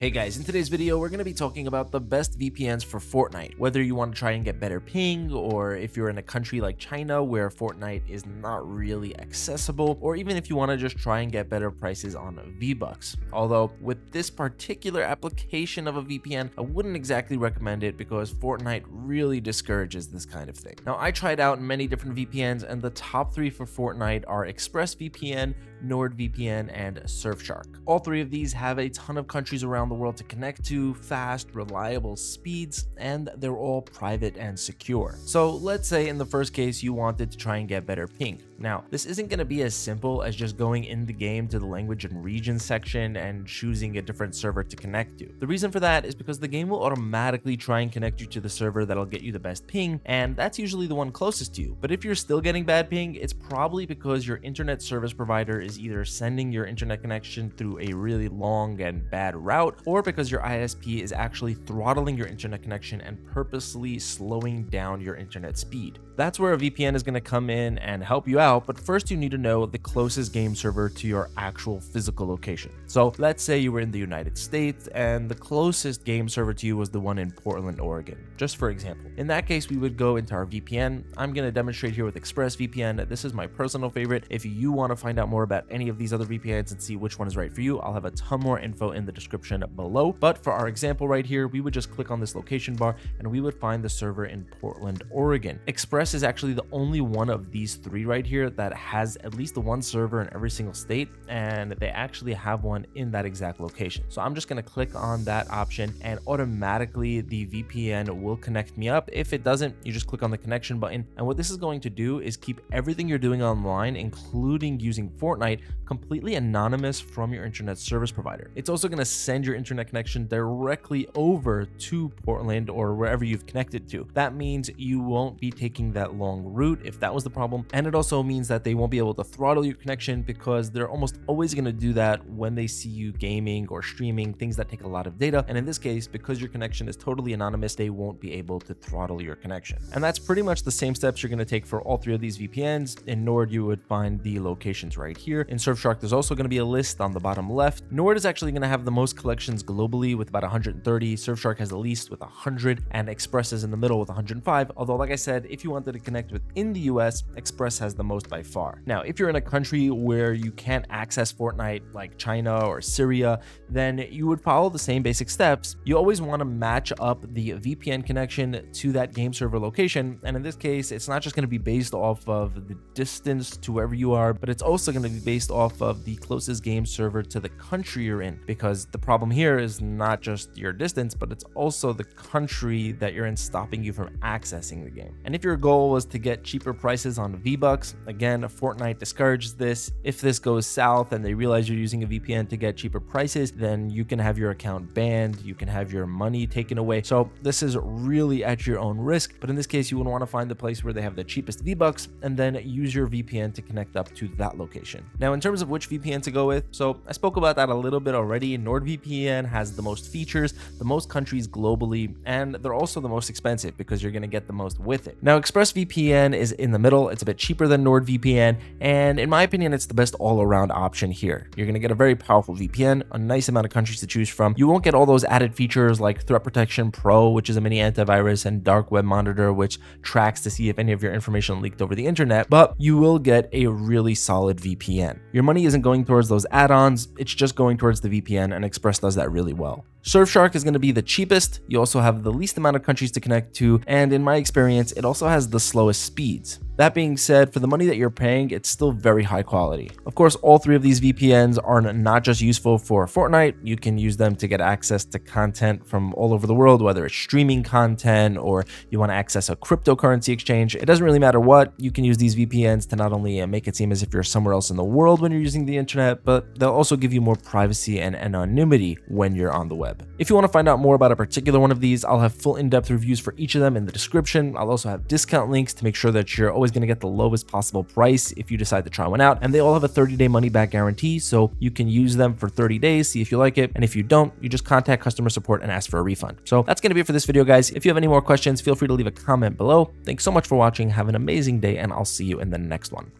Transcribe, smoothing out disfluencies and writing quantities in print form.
Hey guys, in today's video, we're going to be talking about the best VPNs for Fortnite. Whether you want to try and get better ping, or if you're in a country like China where Fortnite is not really accessible, or even if you want to just try and get better prices on V-Bucks. Although with this particular application of a VPN, I wouldn't exactly recommend it because Fortnite really discourages this kind of thing. Now, I tried out many different VPNs, and the top three for Fortnite are ExpressVPN, NordVPN, and Surfshark. All three of these have a ton of countries around the world to connect to, fast, reliable speeds, and they're all private and secure. So let's say in the first case you wanted to try and get better ping. Now, this isn't going to be as simple as just going in the game to the language and region section and choosing a different server to connect to. The reason for that is because the game will automatically try and connect you to the server that'll get you the best ping, and that's usually the one closest to you. But if you're still getting bad ping, it's probably because your internet service provider is either sending your internet connection through a really long and bad route, or because your ISP is actually throttling your internet connection and purposely slowing down your internet speed. That's where a VPN is going to come in and help you out, but first you need to know the closest game server to your actual physical location. So let's say you were in the United States and the closest game server to you was the one in Portland, Oregon, just for example. In that case, we would go into our VPN. I'm going to demonstrate here with ExpressVPN. This is my personal favorite. If you want to find out more about any of these other VPNs and see which one is right for you, I'll have a ton more info in the description below. But for our example right here, we would just click on this location bar and we would find the server in Portland, Oregon. Express is actually the only one of these three right here that has at least the one server in every single state, and they actually have one in that exact location. So I'm just going to click on that option and automatically the VPN will connect me up. If it doesn't, you just click on the connection button, and what this is going to do is keep everything you're doing online, including using Fortnite, completely anonymous from your internet service provider. It's also going to send your internet connection directly over to Portland or wherever you've connected to. That means you won't be taking that long route if that was the problem, and it also means that they won't be able to throttle your connection because they're almost always going to do that when they see you gaming or streaming things that take a lot of data. And in this case, because your connection is totally anonymous, they won't be able to throttle your connection. And that's pretty much the same steps you're going to take for all three of these VPNs. In Nord, you would find the locations right here. In Surfshark, there's also going to be a list on the bottom left. Nord is actually going to have the most collections globally with about 130. Surfshark has the least with 100, and Express is in the middle with 105. Although, like I said, if you wanted to connect within the US, Express has the most by far. Now, if you're in a country where you can't access Fortnite, like China or Syria, then you would follow the same basic steps. You always want to match up the VPN connection to that game server location. And in this case, it's not just going to be based off of the distance to wherever you are, but it's also going to be based off of the closest game server to the country you're in, because the problem here is not just your distance, but it's also the country that you're in stopping you from accessing the game. And if your goal was to get cheaper prices on V-Bucks, again, Fortnite discourages this. If this goes south and they realize you're using a VPN to get cheaper prices, then you can have your account banned, you can have your money taken away. So this is really at your own risk, but in this case, you would want to find the place where they have the cheapest V-Bucks and then use your VPN to connect up to that location. Now, in terms of which VPN to go with, so I spoke about that a little bit already. NordVPN has the most features, the most countries globally, and they're also the most expensive because you're going to get the most with it. Now, ExpressVPN is in the middle. It's a bit cheaper than NordVPN, and in my opinion, it's the best all-around option here. You're going to get a very powerful VPN, a nice amount of countries to choose from. You won't get all those added features like Threat Protection Pro, which is a mini antivirus, and Dark Web Monitor, which tracks to see if any of your information leaked over the internet, but you will get a really solid VPN. Your money isn't going towards those add-ons, it's just going towards the VPN, and Express does that really well. Surfshark is going to be the cheapest. You also have the least amount of countries to connect to, and in my experience, it also has the slowest speeds. That being said, for the money that you're paying, it's still very high quality. Of course, all three of these VPNs are not just useful for Fortnite. You can use them to get access to content from all over the world, whether it's streaming content or you want to access a cryptocurrency exchange. It doesn't really matter what. You can use these VPNs to not only make it seem as if you're somewhere else in the world when you're using the internet, but they'll also give you more privacy and anonymity when you're on the web. If you want to find out more about a particular one of these, I'll have full in-depth reviews for each of them in the description. I'll also have discount links to make sure that you're always going to get the lowest possible price if you decide to try one out. And they all have a 30-day money-back guarantee, so you can use them for 30 days, see if you like it. And if you don't, you just contact customer support and ask for a refund. So that's going to be it for this video, guys. If you have any more questions, feel free to leave a comment below. Thanks so much for watching. Have an amazing day, and I'll see you in the next one.